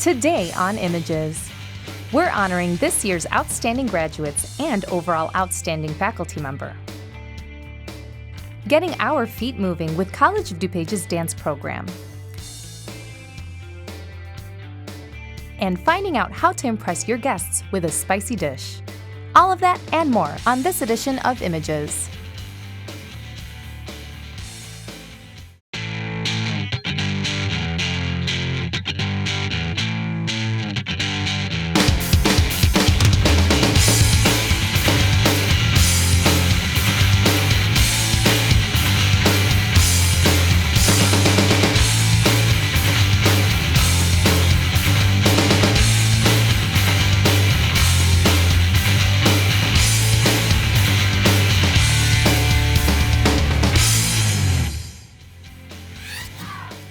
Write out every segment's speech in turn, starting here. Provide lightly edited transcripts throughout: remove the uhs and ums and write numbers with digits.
Today on Images, we're honoring this year's outstanding graduates and overall outstanding faculty member. Getting our feet moving with College of DuPage's dance program. And finding out how to impress your guests with a spicy dish. All of that and more on this edition of Images.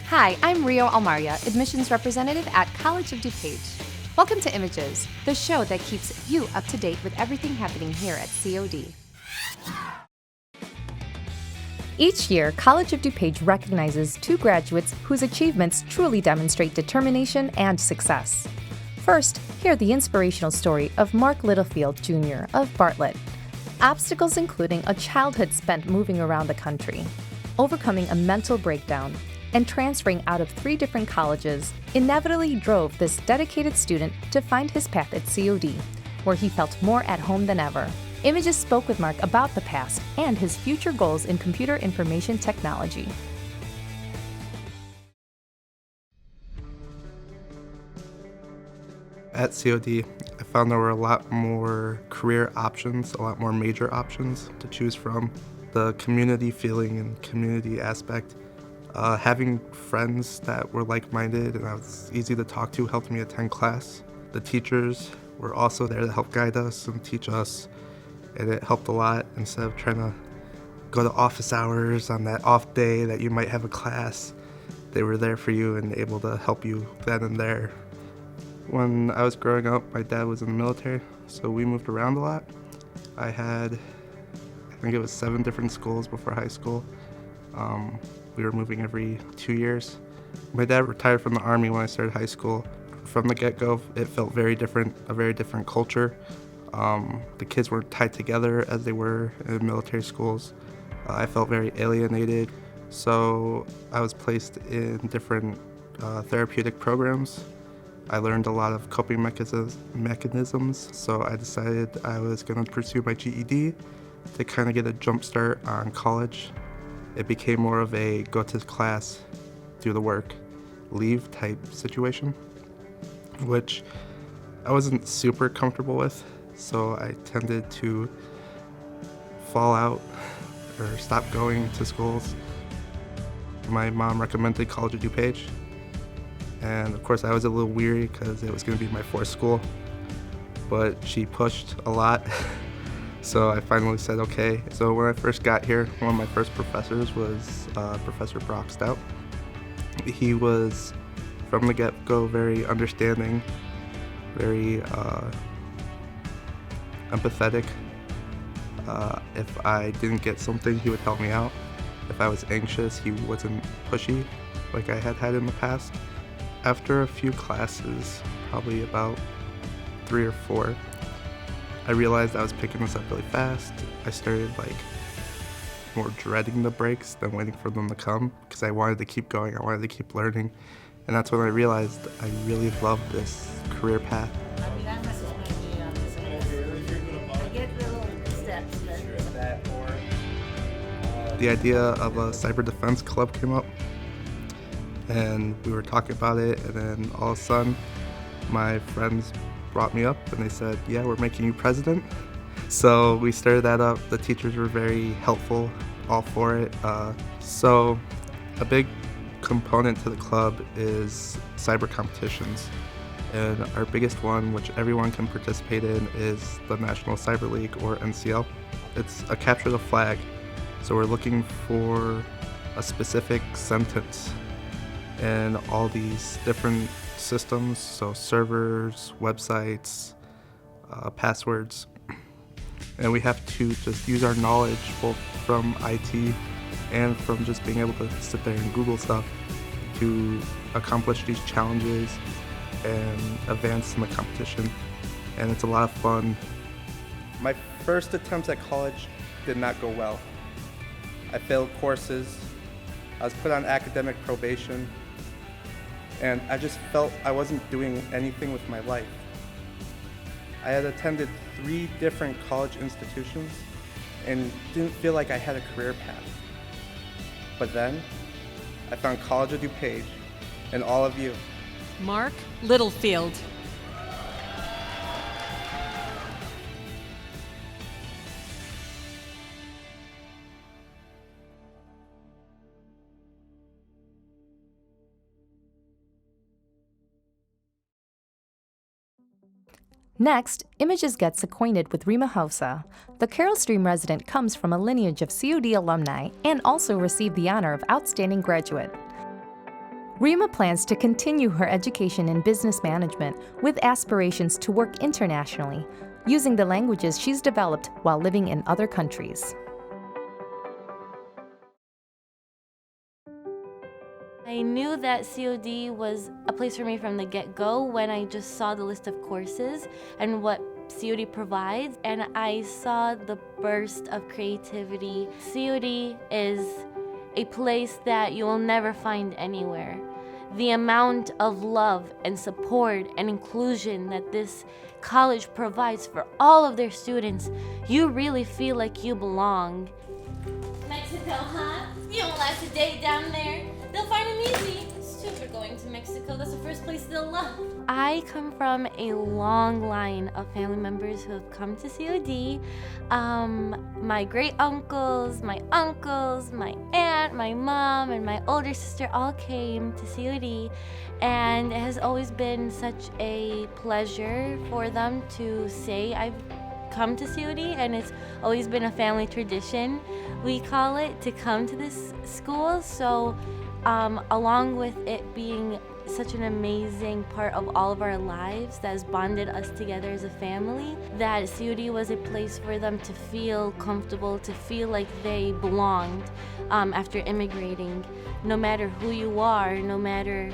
Hi, I'm Rio Almaria, admissions representative at College of DuPage. Welcome to Images, the show that keeps you up to date with everything happening here at COD. Each year, College of DuPage recognizes two graduates whose achievements truly demonstrate determination and success. First, hear the inspirational story of Mark Littlefield, Jr. of Bartlett. Obstacles including a childhood spent moving around the country, overcoming a mental breakdown, and transferring out of 3 different colleges inevitably drove this dedicated student to find his path at COD, where he felt more at home than ever. Images spoke with Mark about the past and his future goals in computer information technology. At COD, I found there were a lot more career options, a lot more major options to choose from. The community feeling and community aspect. Having friends that were like-minded and I was easy to talk to helped me attend class. The teachers were also there to help guide us and teach us, and it helped a lot. Instead of trying to go to office hours on that off day that you might have a class, they were there for you and able to help you then and there. When I was growing up, my dad was in the military, so we moved around a lot. I think it was 7 different schools before high school. We were moving every 2 years. My dad retired from the Army when I started high school. From the get-go, it felt very different, a very different culture. The kids weren't tied together as they were in military schools. I felt very alienated. So I was placed in different therapeutic programs. I learned a lot of coping mechanisms, so I decided I was going to pursue my GED to kind of get a jump start on college. It became more of a go to class, do the work, leave type situation, which I wasn't super comfortable with, so I tended to fall out or stop going to schools. My mom recommended College of DuPage, and of course I was a little weary because it was going to be my 4th school, but she pushed a lot. So I finally said okay. So when I first got here, one of my first professors was Professor Brockstout. He was, from the get-go, very understanding, very empathetic. If I didn't get something, he would help me out. If I was anxious, he wasn't pushy like I had in the past. After a few classes, probably about 3 or 4, I realized I was picking this up really fast. I started more dreading the breaks than waiting for them to come because I wanted to keep going, I wanted to keep learning. And that's when I realized I really loved this career path. The idea of a cyber defense club came up and we were talking about it, and then all of a sudden my friends brought me up and they said, yeah, we're making you president. So we started that up. The teachers were very helpful, all for it. So a big component to the club is cyber competitions. And our biggest one, which everyone can participate in, is the National Cyber League, or NCL. It's a capture the flag. So we're looking for a specific sentence in all these different systems, so servers, websites, passwords, and we have to just use our knowledge both from IT and from just being able to sit there and Google stuff to accomplish these challenges and advance in the competition, and it's a lot of fun. My first attempts at college did not go well. I failed courses, I was put on academic probation, and I just felt I wasn't doing anything with my life. I had attended 3 different college institutions and didn't feel like I had a career path. But then, I found College of DuPage and all of you. Mark Littlefield. Next, Images gets acquainted with Rima Hausa. The Carroll Stream resident comes from a lineage of COD alumni and also received the honor of Outstanding Graduate. Rima plans to continue her education in business management with aspirations to work internationally, using the languages she's developed while living in other countries. I knew that COD was a place for me from the get-go when I just saw the list of courses and what COD provides, and I saw the burst of creativity. COD is a place that you will never find anywhere. The amount of love and support and inclusion that this college provides for all of their students, you really feel like you belong. Mexico, huh? You won't last a day down there. They'll find it easy. Stupid going to Mexico. That's the first place they'll love. I come from a long line of family members who have come to COD. My great uncles, my aunt, my mom, and my older sister all came to COD. And it has always been such a pleasure for them to say I've come to COD, and it's always been a family tradition, we call it, to come to this school. So along with it being such an amazing part of all of our lives that has bonded us together as a family, that COD was a place for them to feel comfortable, to feel like they belonged after immigrating. No matter who you are, no matter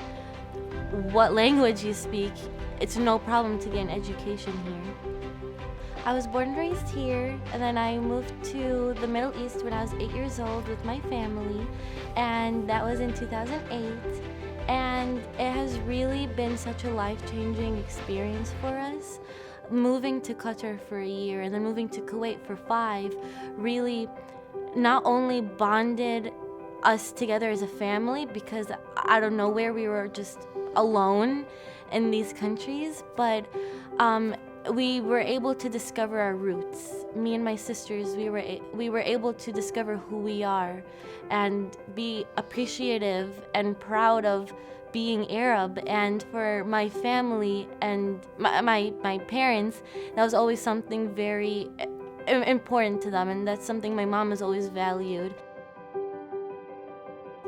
what language you speak, it's no problem to get an education here. I was born and raised here, and then I moved to the Middle East when I was 8 years old with my family, and that was in 2008. And it has really been such a life-changing experience for us. Moving to Qatar for a year and then moving to Kuwait for 5 really not only bonded us together as a family, because out of nowhere we were just alone in these countries, but we were able to discover our roots. Me and my sisters, we were able to discover who we are and be appreciative and proud of being Arab. And for my family and my parents, that was always something very important to them, and that's something my mom has always valued.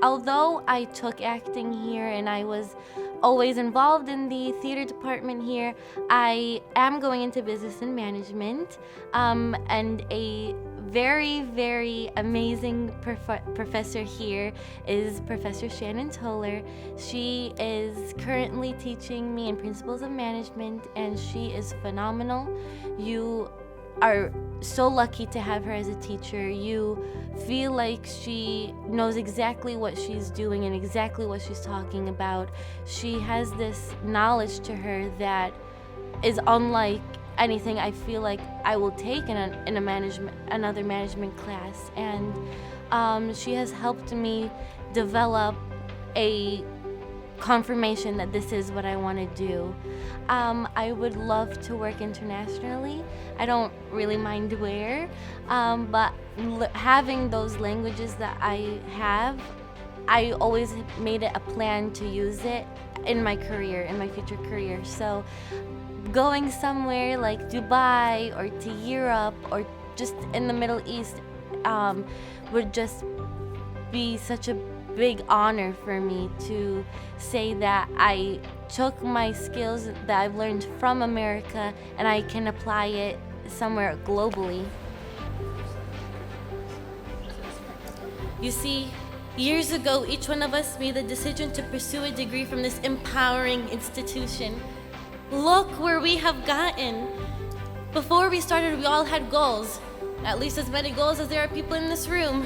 Although I took acting here and I was always involved in the theater department here, I am going into business and management, and a very, very amazing professor here is Professor Shannon. She is currently teaching me in Principles of Management, and she is phenomenal. You are so lucky to have her as a teacher. You feel like she knows exactly what she's doing and exactly what she's talking about. She has this knowledge to her that is unlike anything I feel like I will take in another management class. And she has helped me develop a confirmation that this is what I want to do. I would love to work internationally. I don't really mind where, but having those languages that I have, I always made it a plan to use it in my career, in my future career. So going somewhere like Dubai or to Europe or just in the Middle East would just be such a big honor for me to say that I took my skills that I've learned from America and I can apply it somewhere globally. You see, Years ago, each one of us made the decision to pursue a degree from this empowering institution. Look where we have gotten. Before we started, we all had goals, at least as many goals as there are people in this room.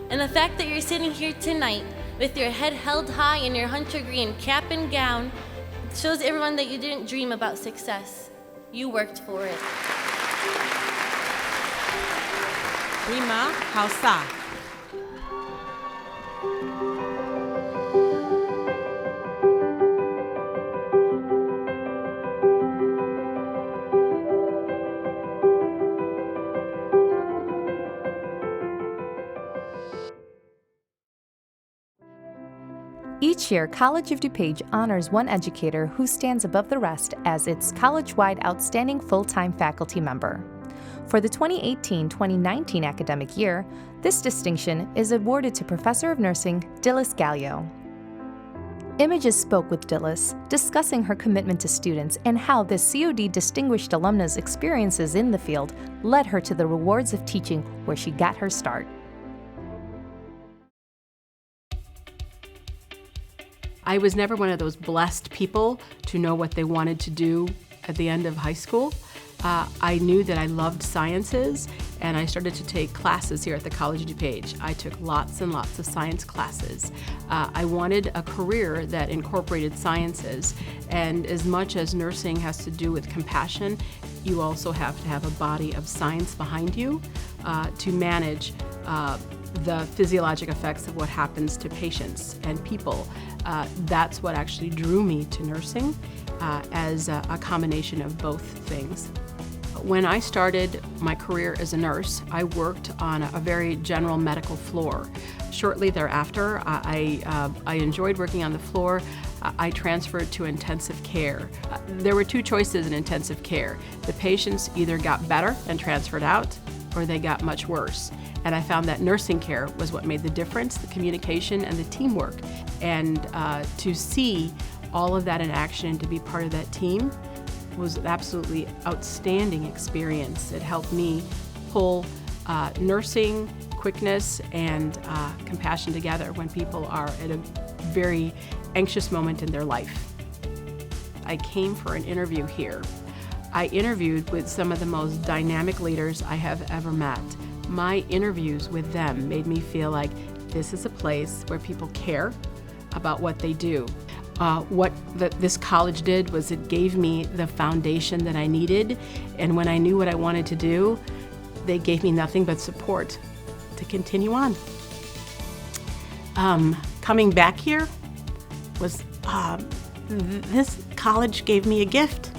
And the fact that you're sitting here tonight with your head held high in your hunter green cap and gown shows everyone that you didn't dream about success. You worked for it. Prima Hausa. Each year, College of DuPage honors one educator who stands above the rest as its college-wide outstanding full-time faculty member. For the 2018-2019 academic year, this distinction is awarded to Professor of Nursing Dilys Gallio. Images spoke with Dilys, discussing her commitment to students and how this COD distinguished alumna's experiences in the field led her to the rewards of teaching where she got her start. I was never one of those blessed people to know what they wanted to do at the end of high school. I knew that I loved sciences, and I started to take classes here at the College of DuPage. I took lots and lots of science classes. I wanted a career that incorporated sciences, and as much as nursing has to do with compassion, you also have to have a body of science behind you to manage the physiologic effects of what happens to patients and people. That's what actually drew me to nursing as a combination of both things. When I started my career as a nurse, I worked on a very general medical floor. Shortly thereafter, I enjoyed working on the floor. I transferred to intensive care. There were two choices in intensive care. The patients either got better and transferred out, or they got much worse. And I found that nursing care was what made the difference, the communication and the teamwork. And to see all of that in action and to be part of that team was an absolutely outstanding experience. It helped me pull nursing, quickness, and compassion together when people are at a very anxious moment in their life. I came for an interview here. I interviewed with some of the most dynamic leaders I have ever met. My interviews with them made me feel like this is a place where people care about what they do. This college did was it gave me the foundation that I needed, and when I knew what I wanted to do, they gave me nothing but support to continue on. Coming back here was, this college gave me a gift.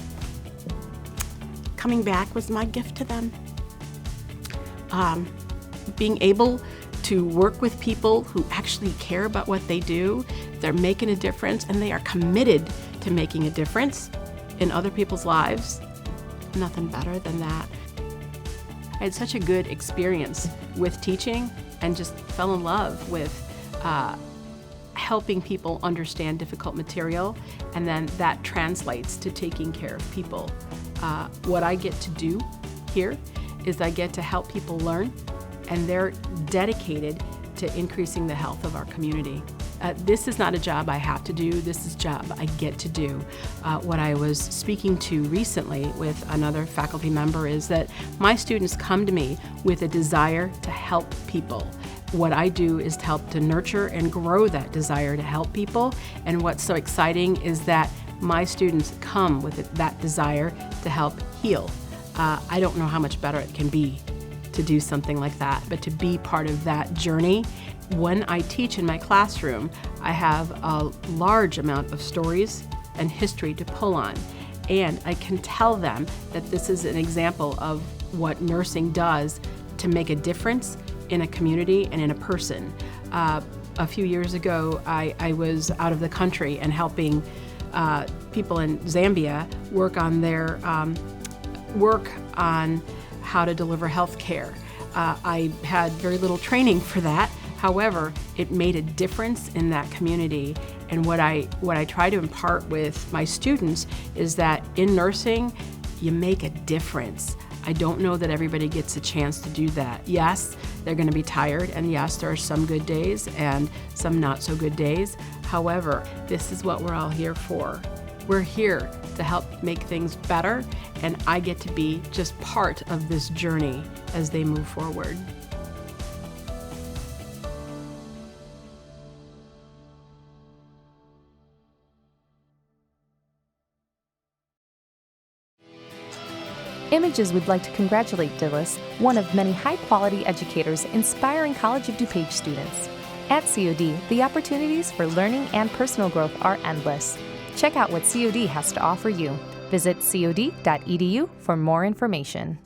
Coming back was my gift to them. Being able to work with people who actually care about what they do, they're making a difference, and they are committed to making a difference in other people's lives. Nothing better than that. I had such a good experience with teaching and just fell in love with helping people understand difficult material, and then that translates to taking care of people. What I get to do here is I get to help people learn, and they're dedicated to increasing the health of our community. This is not a job I have to do, this is a job I get to do. What I was speaking to recently with another faculty member is that my students come to me with a desire to help people. What I do is to help to nurture and grow that desire to help people, and what's so exciting is that my students come with that desire to help heal. I don't know how much better it can be to do something like that, but to be part of that journey. When I teach in my classroom, I have a large amount of stories and history to pull on, and I can tell them that this is an example of what nursing does to make a difference in a community and in a person. A few years ago, I was out of the country and helping people in Zambia work on their how to deliver health care. I had very little training for that. However, it made a difference in that community. And what I try to impart with my students is that in nursing, you make a difference. I don't know that everybody gets a chance to do that. Yes, they're going to be tired, and yes, there are some good days and some not so good days. However, this is what we're all here for. We're here to help make things better, and I get to be just part of this journey as they move forward. Images would like to congratulate Dillis, one of many high-quality educators inspiring College of DuPage students. At COD, the opportunities for learning and personal growth are endless. Check out what COD has to offer you. Visit cod.edu for more information.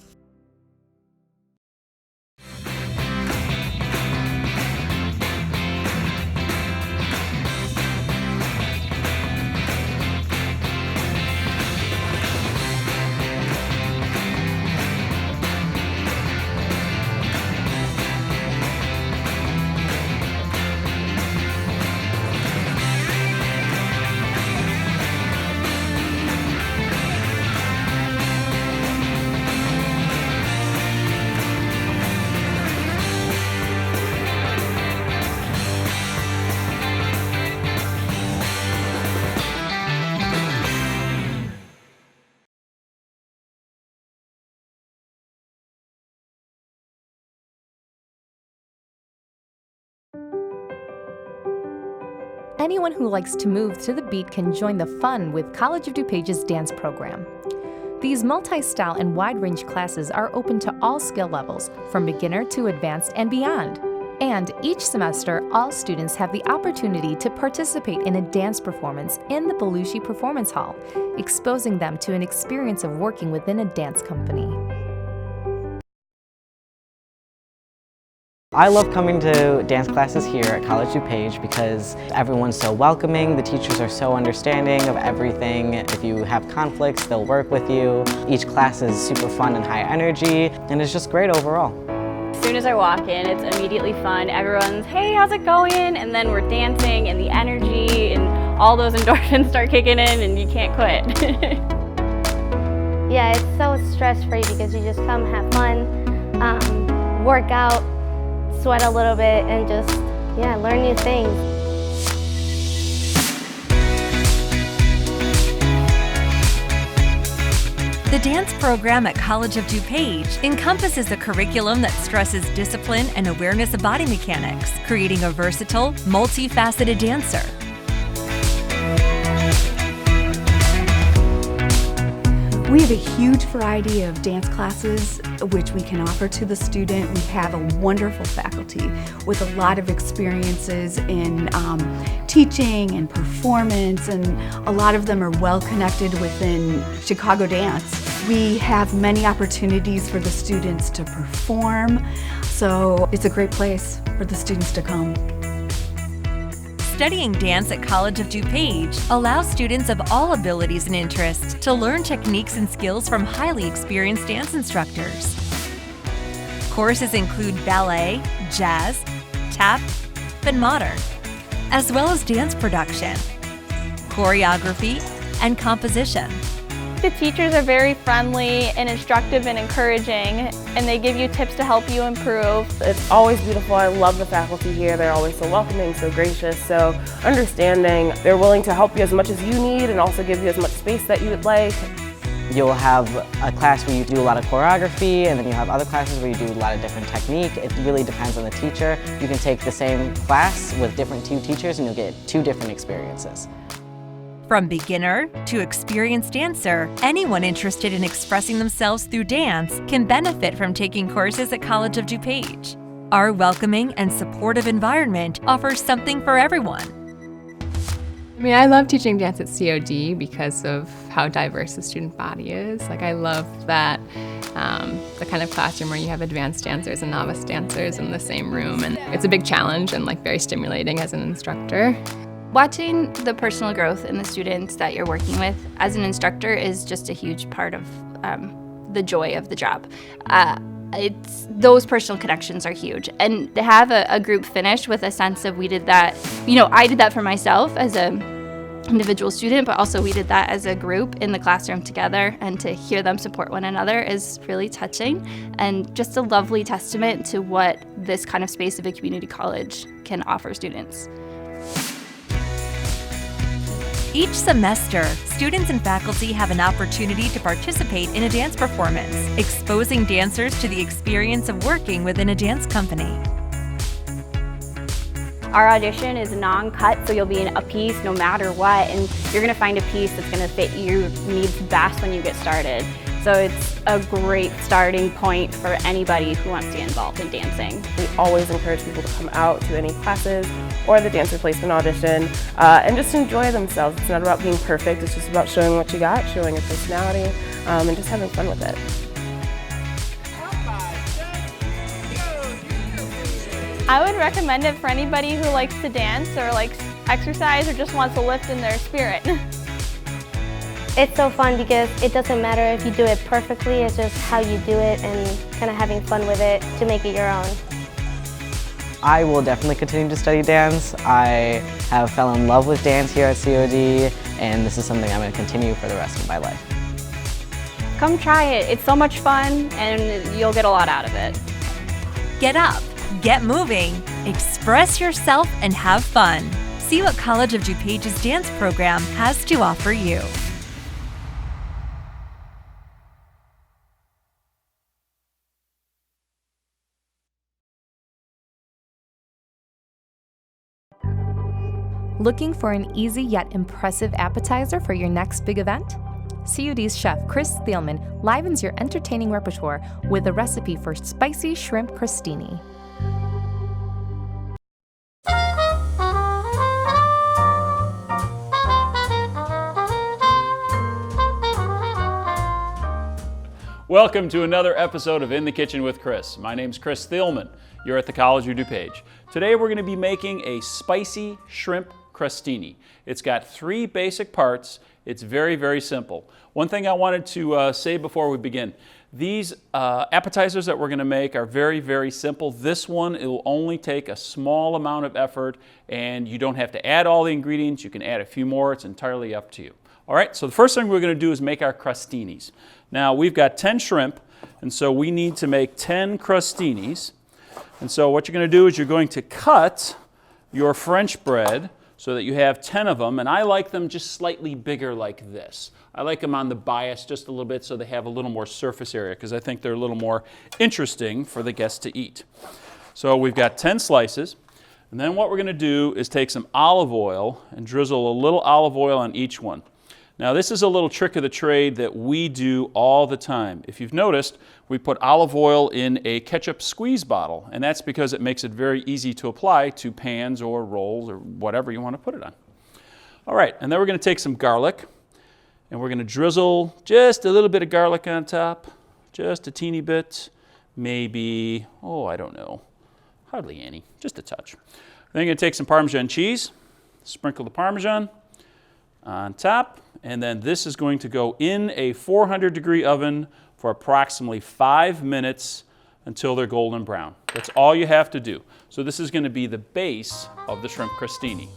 Anyone who likes to move to the beat can join the fun with College of DuPage's dance program. These multi-style and wide-range classes are open to all skill levels, from beginner to advanced and beyond. And each semester, all students have the opportunity to participate in a dance performance in the Belushi Performance Hall, exposing them to an experience of working within a dance company. I love coming to dance classes here at College DuPage because everyone's so welcoming, the teachers are so understanding of everything. If you have conflicts, they'll work with you. Each class is super fun and high energy, and it's just great overall. As soon as I walk in, it's immediately fun. Everyone's, hey, how's it going? And then we're dancing, and the energy and all those endorphins start kicking in, and you can't quit. Yeah, it's so stress-free because you just come, have fun, work out, sweat a little bit, and just, yeah, learn new things. The dance program at College of DuPage encompasses a curriculum that stresses discipline and awareness of body mechanics, creating a versatile, multifaceted dancer. We have a huge variety of dance classes which we can offer to the student. We have a wonderful faculty with a lot of experiences in teaching and performance, and a lot of them are well connected within Chicago dance. We have many opportunities for the students to perform, so it's a great place for the students to come. Studying dance at College of DuPage allows students of all abilities and interests to learn techniques and skills from highly experienced dance instructors. Courses include ballet, jazz, tap, and modern, as well as dance production, choreography, and composition. The teachers are very friendly and instructive and encouraging, and they give you tips to help you improve. It's always beautiful. I love the faculty here. They're always so welcoming, so gracious, so understanding. They're willing to help you as much as you need and also give you as much space that you would like. You'll have a class where you do a lot of choreography, and then you have other classes where you do a lot of different technique. It really depends on the teacher. You can take the same class with different two teachers and you'll get two different experiences. From beginner to experienced dancer, anyone interested in expressing themselves through dance can benefit from taking courses at College of DuPage. Our welcoming and supportive environment offers something for everyone. I mean, I love teaching dance at COD because of how diverse the student body is. Like, I love that the kind of classroom where you have advanced dancers and novice dancers in the same room, and it's a big challenge and very stimulating as an instructor. Watching the personal growth in the students that you're working with as an instructor is just a huge part of the joy of the job. Those personal connections are huge, and to have a group finish with a sense of we did that, I did that for myself as a individual student, but also we did that as a group in the classroom together, and to hear them support one another is really touching and just a lovely testament to what this kind of space of a community college can offer students. Each semester, students and faculty have an opportunity to participate in a dance performance, exposing dancers to the experience of working within a dance company. Our audition is non-cut, so you'll be in a piece no matter what, and you're going to find a piece that's going to fit your needs best when you get started. So it's a great starting point for anybody who wants to get involved in dancing. We always encourage people to come out to any classes or the dance replacement audition and just enjoy themselves. It's not about being perfect, it's just about showing what you got, showing your personality, and just having fun with it. I would recommend it for anybody who likes to dance or likes exercise or just wants to lift in their spirit. It's so fun because it doesn't matter if you do it perfectly, it's just how you do it and kind of having fun with it to make it your own. I will definitely continue to study dance. I have fell in love with dance here at COD, and this is something I'm going to continue for the rest of my life. Come try it. It's so much fun and you'll get a lot out of it. Get up, get moving, express yourself, and have fun. See what College of DuPage's dance program has to offer you. Looking for an easy yet impressive appetizer for your next big event? CUD's chef Chris Thielman livens your entertaining repertoire with a recipe for spicy shrimp crostini. Welcome to another episode of In the Kitchen with Chris. My name's Chris Thielman. You're at the College of DuPage. Today we're going to be making a spicy shrimp crostini. It's got 3 basic parts. It's very, very simple. One thing I wanted to say before we begin. These appetizers that we're going to make are very, very simple. This one, it will only take a small amount of effort, and you don't have to add all the ingredients. You can add a few more. It's entirely up to you. All right, so the first thing we're going to do is make our crostinis. Now, we've got 10 shrimp, and so we need to make 10 crostinis. And so what you're going to do is you're going to cut your French bread so that you have 10 of them, and I like them just slightly bigger like this. I like them on the bias just a little bit so they have a little more surface area because I think they're a little more interesting for the guests to eat. So we've got 10 slices, and then what we're going to do is take some olive oil and drizzle a little olive oil on each one. Now this is a little trick of the trade that we do all the time. If you've noticed, we put olive oil in a ketchup squeeze bottle, and that's because it makes it very easy to apply to pans or rolls or whatever you want to put it on. All right, and then we're going to take some garlic, and we're going to drizzle just a little bit of garlic on top, just a teeny bit, maybe, I don't know, hardly any, just a touch. Then you're going to take some Parmesan cheese, sprinkle the Parmesan on top, and then this is going to go in a 400-degree oven for approximately 5 minutes until they're golden brown. That's all you have to do. So this is going to be the base of the shrimp crostini.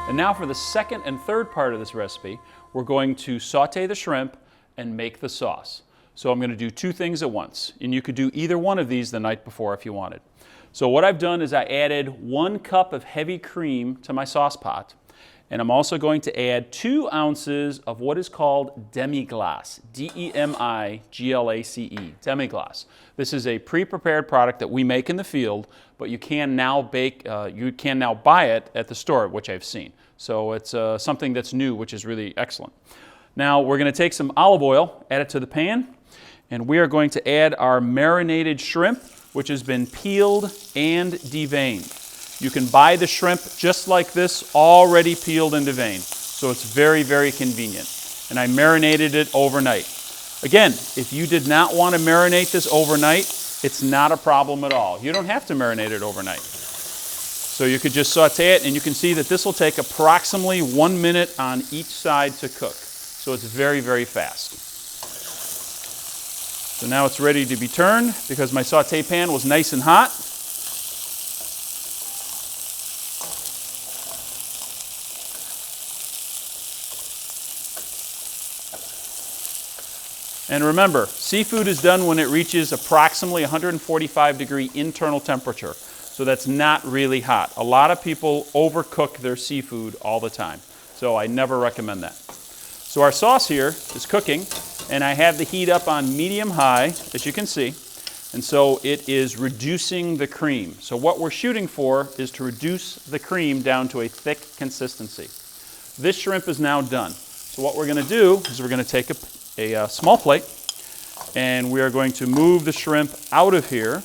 And now for the second and third part of this recipe, we're going to saute the shrimp and make the sauce. So I'm going to do 2 things at once, and you could do either one of these the night before if you wanted. So what I've done is I added 1 cup of heavy cream to my sauce pot, and I'm also going to add 2 ounces of what is called demi-glace, D-E-M-I-G-L-A-C-E, demi-glace. This is a pre-prepared product that we make in the field, but you can now buy it at the store, which I've seen. So it's something that's new, which is really excellent. Now we're going to take some olive oil, add it to the pan, and we are going to add our marinated shrimp, which has been peeled and deveined. You can buy the shrimp just like this, already peeled and deveined. So it's very, very convenient. And I marinated it overnight. Again, if you did not want to marinate this overnight, it's not a problem at all. You don't have to marinate it overnight. So you could just saute it, and you can see that this will take approximately 1 minute on each side to cook. So it's very, very fast. So now it's ready to be turned because my saute pan was nice and hot. And remember, seafood is done when it reaches approximately 145-degree internal temperature. So that's not really hot. A lot of people overcook their seafood all the time. So I never recommend that. So our sauce here is cooking, and I have the heat up on medium-high, as you can see. And so it is reducing the cream. So what we're shooting for is to reduce the cream down to a thick consistency. This shrimp is now done. So what we're going to do is we're going to take a small plate, and we are going to move the shrimp out of here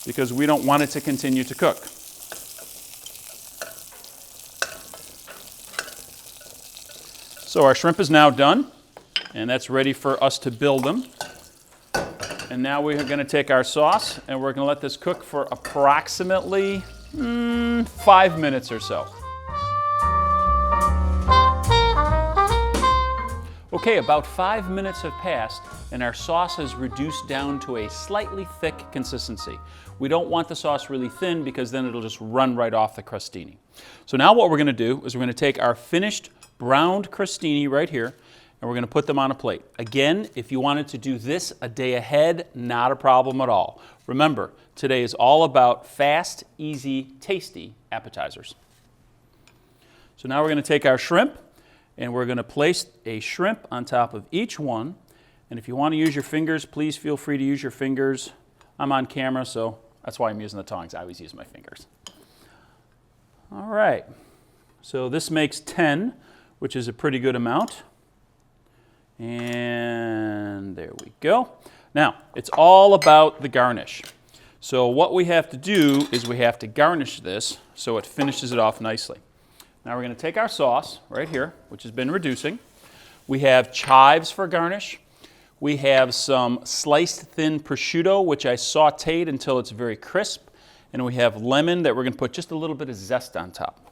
because we don't want it to continue to cook. So our shrimp is now done, and that's ready for us to build them. And now we're going to take our sauce, and we're going to let this cook for approximately 5 minutes or so. Okay, about 5 minutes have passed, and our sauce has reduced down to a slightly thick consistency. We don't want the sauce really thin because then it'll just run right off the crostini. So now what we're going to do is we're going to take our finished browned crostini right here, and we're going to put them on a plate. Again, if you wanted to do this a day ahead, not a problem at all. Remember, today is all about fast, easy, tasty appetizers. So now we're going to take our shrimp, and we're going to place a shrimp on top of each one. And if you want to use your fingers, please feel free to use your fingers. I'm on camera, so that's why I'm using the tongs. I always use my fingers. All right. So this makes 10, which is a pretty good amount. And there we go. Now, it's all about the garnish. So what we have to do is we have to garnish this so it finishes it off nicely. Now we're going to take our sauce right here, which has been reducing. We have chives for garnish. We have some sliced thin prosciutto, which I sauteed until it's very crisp. And we have lemon that we're going to put just a little bit of zest on top.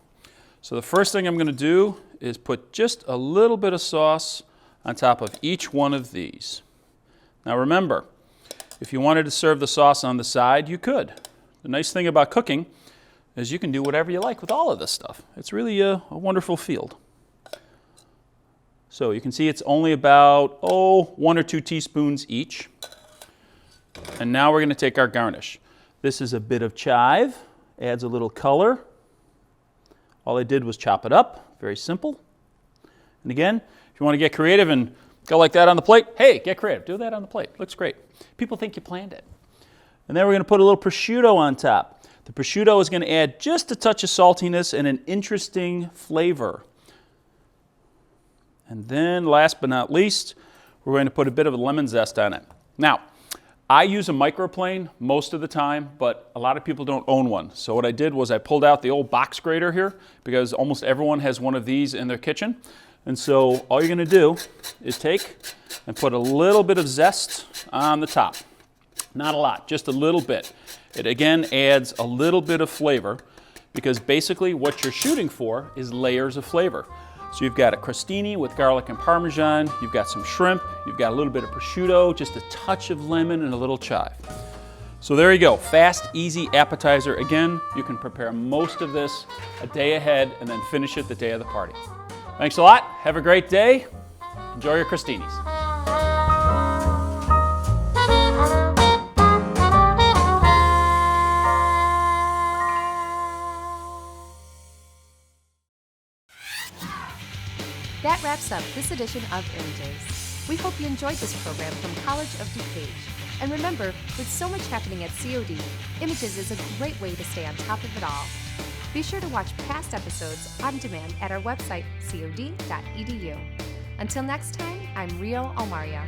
So the first thing I'm going to do is put just a little bit of sauce on top of each one of these. Now remember, if you wanted to serve the sauce on the side, you could. The nice thing about cooking is you can do whatever you like with all of this stuff. It's really a wonderful field. So you can see it's only about, 1 or 2 teaspoons each. And now we're going to take our garnish. This is a bit of chive, adds a little color. All I did was chop it up, very simple. And again, if you want to get creative and go like that on the plate, hey, get creative, do that on the plate, looks great. People think you planned it. And then we're going to put a little prosciutto on top. The prosciutto is going to add just a touch of saltiness and an interesting flavor. And then last but not least, we're going to put a bit of a lemon zest on it. Now, I use a microplane most of the time, but a lot of people don't own one. So what I did was I pulled out the old box grater here because almost everyone has one of these in their kitchen. And so all you're going to do is take and put a little bit of zest on the top. Not a lot, just a little bit. It again adds a little bit of flavor because basically what you're shooting for is layers of flavor. So you've got a crostini with garlic and parmesan, you've got some shrimp, you've got a little bit of prosciutto, just a touch of lemon and a little chive. So there you go, fast, easy appetizer. Again, you can prepare most of this a day ahead and then finish it the day of the party. Thanks a lot, have a great day, enjoy your crostinis. That wraps up this edition of Images. We hope you enjoyed this program from College of DuPage. And remember, with so much happening at COD, Images is a great way to stay on top of it all. Be sure to watch past episodes on demand at our website, cod.edu. Until next time, I'm Rio Almaria.